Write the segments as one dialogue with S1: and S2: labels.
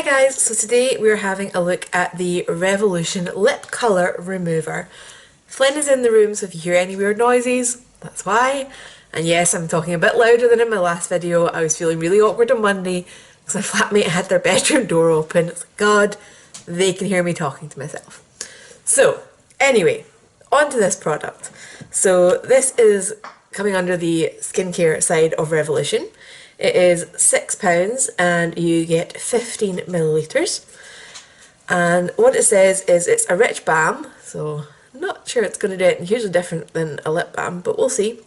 S1: guys, so today we're having a look at the Revolution Lip Colour Remover. Flynn is in the room, so if you hear any weird noises, that's why. And yes, I'm talking a bit louder than in my last video. I was feeling really awkward on Monday because my flatmate had their bedroom door open. It's like, God, they can hear me talking to myself. So, anyway, on to this product. So this is coming under the skincare side of Revolution. It is £6 and you get 15 millilitres. And what it says is it's a rich balm, so I'm not sure it's going to do it hugely different than a lip balm, but we'll see.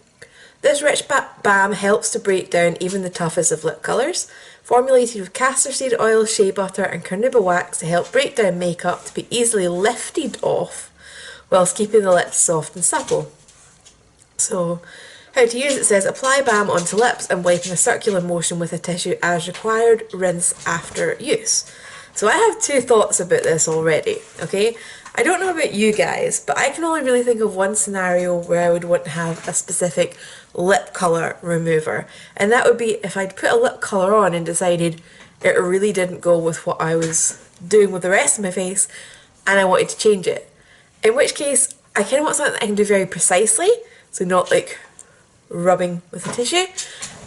S1: This rich balm helps to break down even the toughest of lip colours, formulated with castor seed oil, shea butter and carnauba wax to help break down makeup to be easily lifted off whilst keeping the lips soft and supple. So, how to use it says apply balm onto lips and wipe in a circular motion with a tissue as required, rinse after use. So I have two thoughts about this already, okay? I don't know about you guys, but I can only really think of one scenario where I would want to have a specific lip colour remover. And that would be if I'd put a lip colour on and decided it really didn't go with what I was doing with the rest of my face and I wanted to change it. In which case, I kind of want something that I can do very precisely, so not like rubbing with the tissue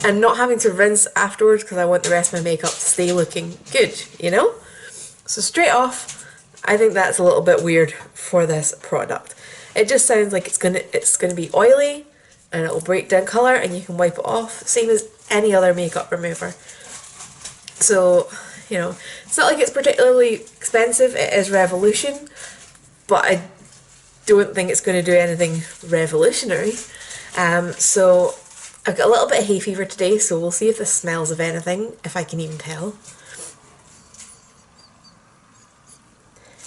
S1: and not having to rinse afterwards because I want the rest of my makeup to stay looking good, you know? So straight off, I think that's a little bit weird for this product. It just sounds like it's gonna be oily and it'll break down colour and you can wipe it off, same as any other makeup remover. So, you know, it's not like it's particularly expensive, it is Revolution, but I don't think it's going to do anything revolutionary. So I've got a little bit of hay fever today, so we'll see if this smells of anything, if I can even tell.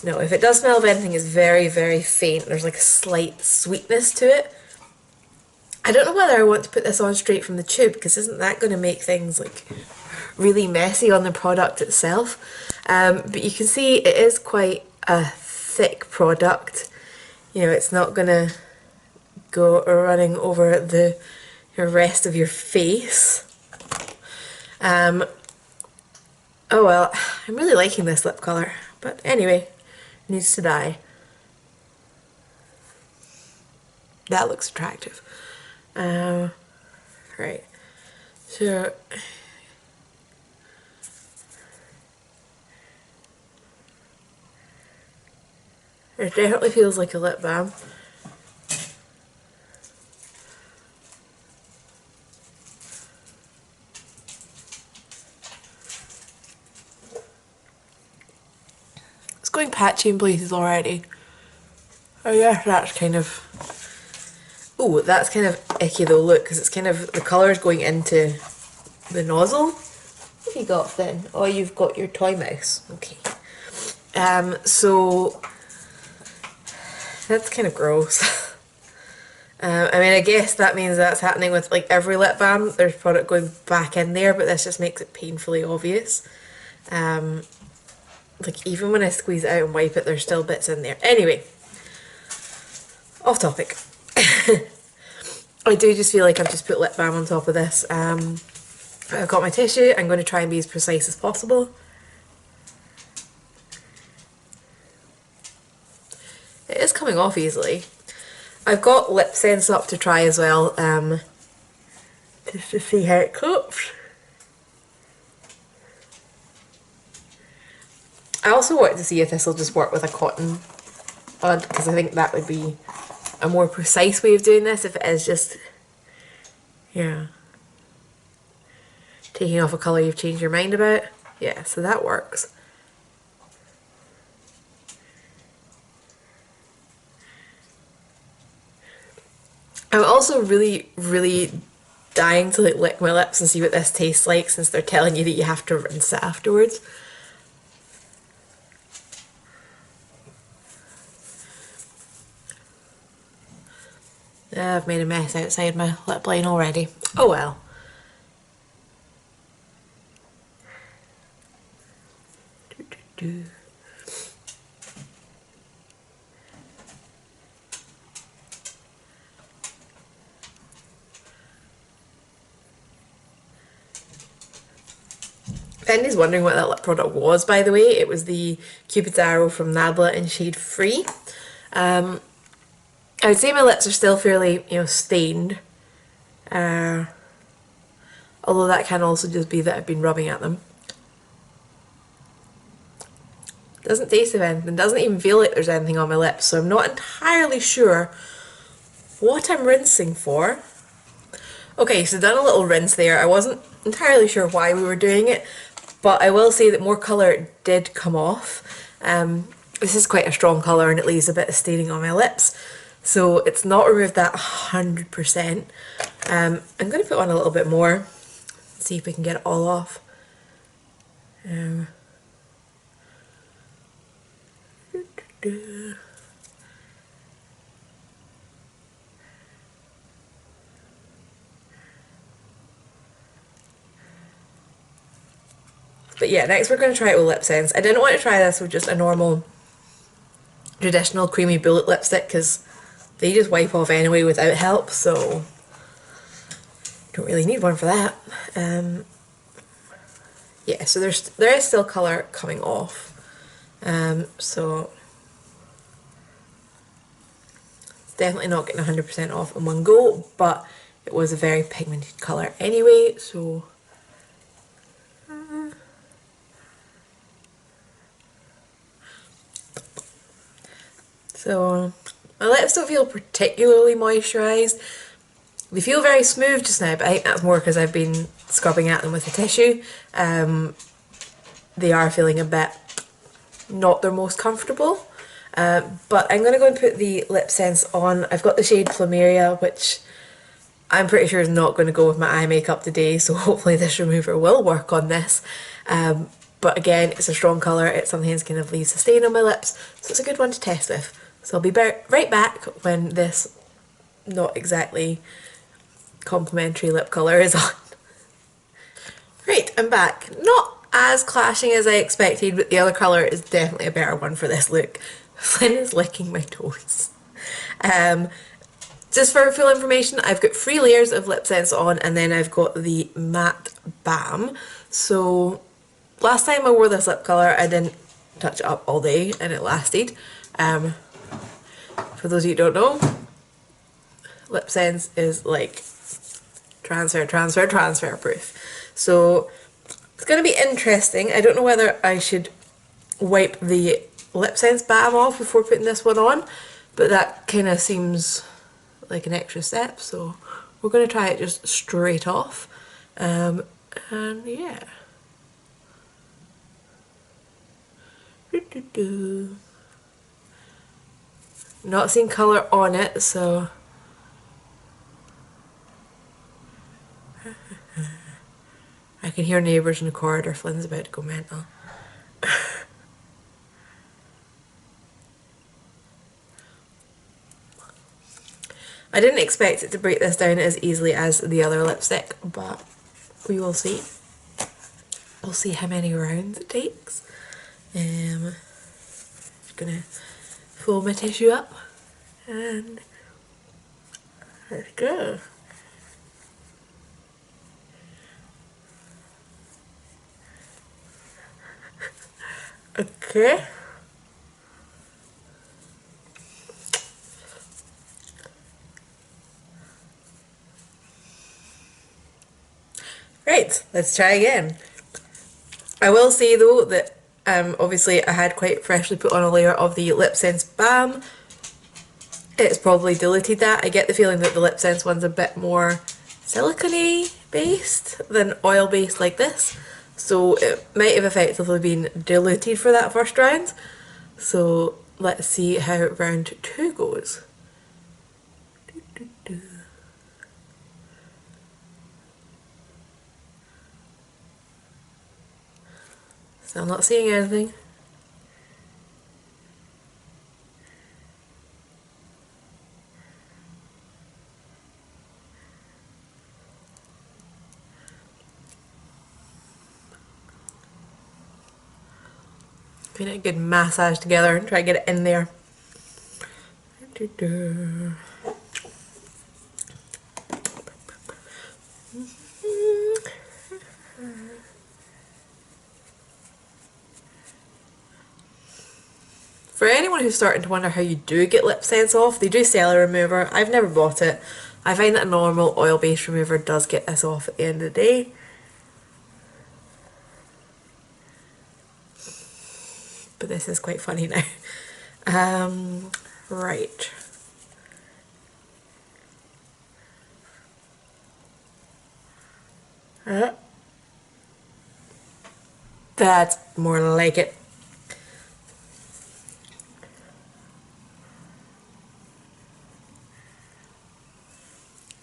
S1: No, if it does smell of anything, it's very, very faint. There's like a slight sweetness to it. I don't know whether I want to put this on straight from the tube, because isn't that going to make things like really messy on the product itself? But you can see it is quite a thick product. You know, it's not going to go running over the rest of your face. Oh well, I'm really liking this lip colour, but anyway, it needs to dry. That looks attractive. Right, so it definitely feels like a lip balm. It's going patchy in places already. Oh yeah, that's kind of... Oh, that's kind of icky though, look, because it's kind of... the colour is going into the nozzle. What have you got then? Oh, you've got your toy mouse. Okay. So... that's kind of gross. I mean, I guess that means that's happening with like every lip balm. There's product going back in there, but this just makes it painfully obvious. Like even when I squeeze it out and wipe it, there's still bits in there. Anyway, off topic. I do just feel like I've just put lip balm on top of this. I've got my tissue. I'm going to try and be as precise as possible. It is coming off easily. I've got lip sense up to try as well, just to see how it copes. I also wanted to see if this will just work with a cotton bud, because I think that would be a more precise way of doing this if it is just, yeah, taking off a colour you've changed your mind about. Yeah, so that works. I'm also really, really dying to like lick my lips and see what this tastes like, since they're telling you that you have to rinse it afterwards. I've made a mess outside my lip line already. Oh well. If anybody's wondering what that lip product was, by the way, it was the Cupid's Arrow from Nabla in shade Free. I would say my lips are still fairly, stained. Although that can also just be that I've been rubbing at them. Doesn't taste of anything, doesn't even feel like there's anything on my lips, so I'm not entirely sure what I'm rinsing for. Okay, so done a little rinse there. I wasn't entirely sure why we were doing it, but I will say that more colour did come off. This is quite a strong colour and it leaves a bit of staining on my lips, so it's not removed that 100%. I'm going to put on a little bit more, see if we can get it all off. But yeah, next we're going to try it with Lip Sense. I didn't want to try this with just a normal traditional creamy bullet lipstick because they just wipe off anyway without help, so don't really need one for that. Yeah, so there is still colour coming off, so definitely not getting 100% off in one go, but it was a very pigmented colour anyway, so my lips don't feel particularly moisturised. They feel very smooth just now, but I think that's more because I've been scrubbing at them with a tissue. They are feeling a bit not their most comfortable. But I'm going to go and put the Lip Sense on. I've got the shade Plumeria, which I'm pretty sure is not going to go with my eye makeup today, so hopefully this remover will work on this. But again, it's a strong colour, it sometimes kind of leaves a stain on my lips, so it's a good one to test with. So I'll be right back when this not exactly complimentary lip colour is on. Right, I'm back. Not as clashing as I expected, but the other colour is definitely a better one for this look. Flynn is licking my toes. Just for full information, I've got 3 layers of Lip Sense on, and then I've got the matte balm. So last time I wore this lip colour, I didn't touch it up all day and it lasted. For those of you who don't know, Lip Sense is like transfer proof. So it's going to be interesting. I don't know whether I should wipe the Lip Sense balm off before putting this one on, but that kind of seems like an extra step, so we're going to try it just straight off. And yeah. Not seeing colour on it, so I can hear neighbours in the corridor. Flynn's about to go mental. I didn't expect it to break this down as easily as the other lipstick, but we will see. We'll see how many rounds it takes. Just gonna fold my tissue up and let's go. Okay. Right, let's try again. I will say though that obviously I had quite freshly put on a layer of the Lip Sense balm. It's probably diluted that. I get the feeling that the Lip Sense one's a bit more silicone based than oil based like this. So it might have effectively been diluted for that first round. So let's see how round 2 goes. So I'm not seeing anything. Giving it a good massage together and try to get it in there. For anyone who's starting to wonder how you do get lip sense off, they do sell a remover. I've never bought it. I find that a normal oil-based remover does get this off at the end of the day. But this is quite funny now. Right. That's more like it.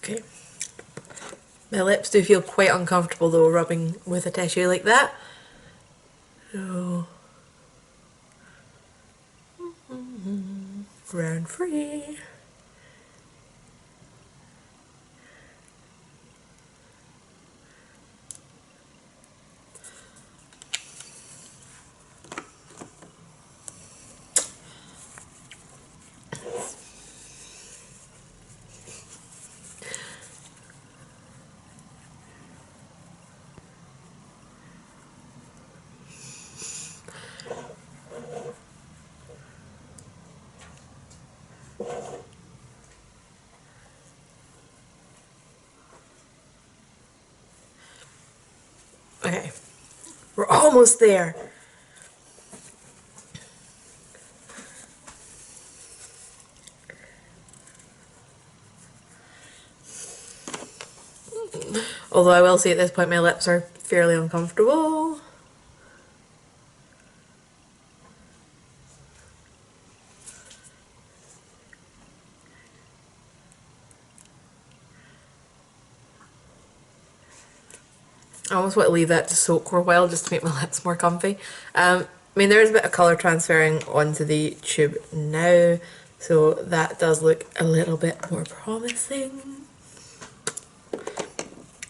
S1: Okay. My lips do feel quite uncomfortable though, rubbing with a tissue like that. So, round 3. Okay, we're almost there. Although I will say at this point my lips are fairly uncomfortable. I almost want to leave that to soak for a while just to make my lips more comfy. I mean, there is a bit of colour transferring onto the tube now, so that does look a little bit more promising.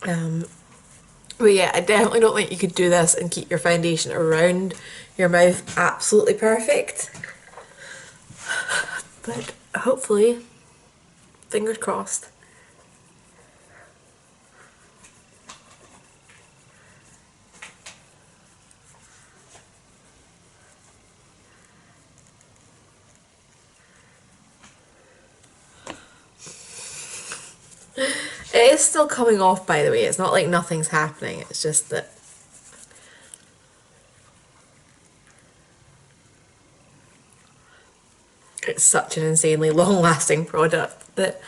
S1: But yeah, I definitely don't think you could do this and keep your foundation around your mouth absolutely perfect. But hopefully, fingers crossed. It is still coming off, by the way. It's not like nothing's happening. It's just that it's such an insanely long-lasting product that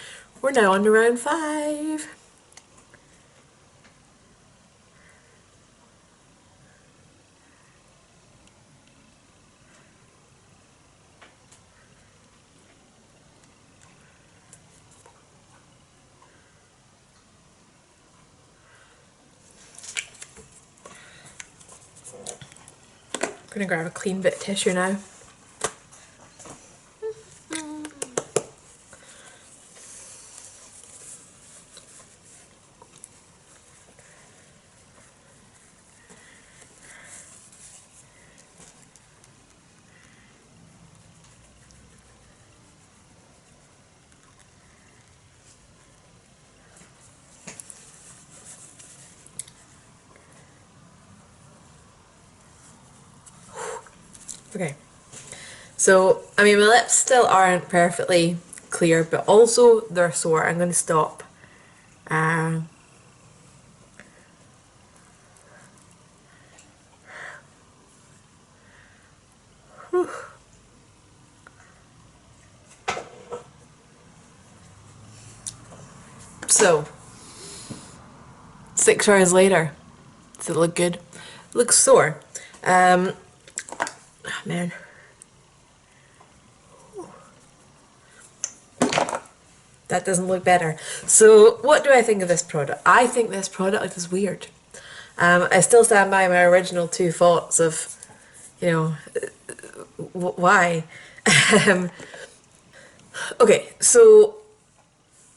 S1: we're now on to round 5. I'm gonna grab a clean bit of tissue now. Okay, so I mean my lips still aren't perfectly clear, but also they're sore. I'm going to stop. So 6 hours later, does it look good? It looks sore. Oh man. That doesn't look better. So what do I think of this product? I think this product is weird. I still stand by my original 2 thoughts of, you know, why? Okay, so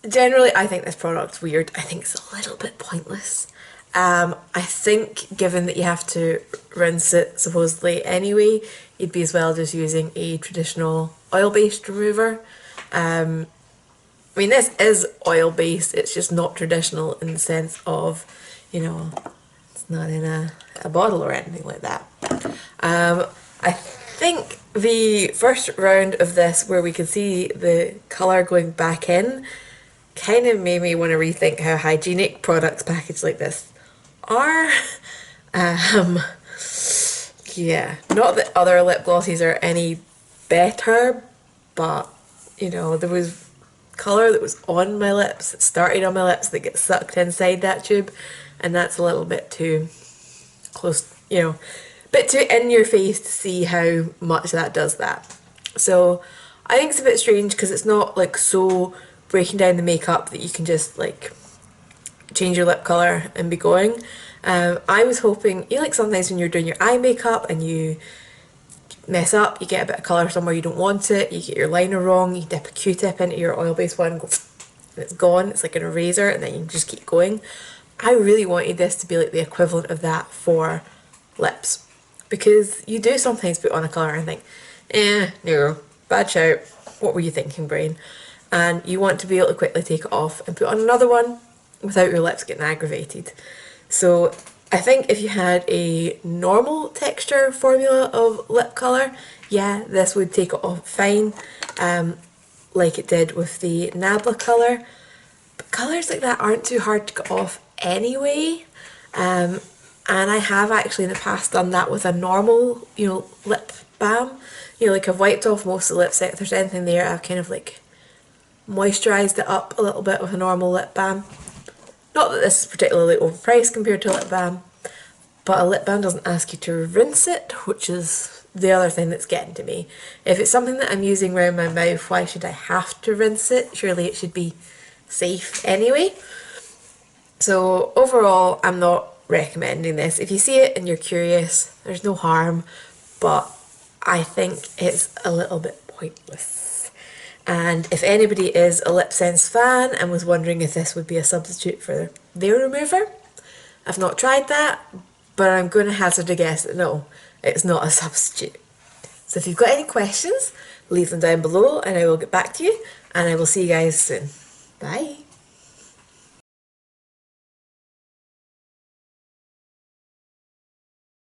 S1: generally I think this product's weird. I think it's a little bit pointless. I think given that you have to rinse it supposedly anyway, you'd be as well just using a traditional oil-based remover. I mean, this is oil-based, it's just not traditional in the sense of, you know, it's not in a bottle or anything like that. I think the first round of this where we could see the colour going back in kind of made me want to rethink how hygienic products packaged like this are. Um, yeah, not that other lip glosses are any better, but you know, there was colour that was on my lips, it started on my lips, that gets sucked inside that tube, and that's a little bit too close, you know, bit too in your face to see how much that does that. So I think it's a bit strange because it's not like so breaking down the makeup that you can just like change your lip colour and be going. I was hoping, you know, like sometimes when you're doing your eye makeup and you mess up, you get a bit of colour somewhere you don't want it, you get your liner wrong, you dip a Q-tip into your oil-based one and go, and it's gone, it's like an eraser, and then you can just keep going. I really wanted this to be like the equivalent of that for lips, because you do sometimes put on a colour and think, no, bad shout, what were you thinking, brain? And you want to be able to quickly take it off and put on another one without your lips getting aggravated. So I think if you had a normal texture formula of lip colour, yeah, this would take it off fine, like it did with the Nabla colour. But colours like that aren't too hard to get off anyway. And I have actually in the past done that with a normal, you know, lip balm. You know, like I've wiped off most of the lipstick. If there's anything there, I've kind of like moisturised it up a little bit with a normal lip balm. Not that this is particularly overpriced compared to a lip balm, but a lip balm doesn't ask you to rinse it, which is the other thing that's getting to me. If it's something that I'm using around my mouth, why should I have to rinse it? Surely it should be safe anyway. So overall, I'm not recommending this. If you see it and you're curious, there's no harm, but I think it's a little bit pointless. And if anybody is a Lip Sense fan and was wondering if this would be a substitute for their remover, I've not tried that, but I'm going to hazard a guess that no, it's not a substitute. So if you've got any questions, leave them down below and I will get back to you, and I will see you guys soon. Bye.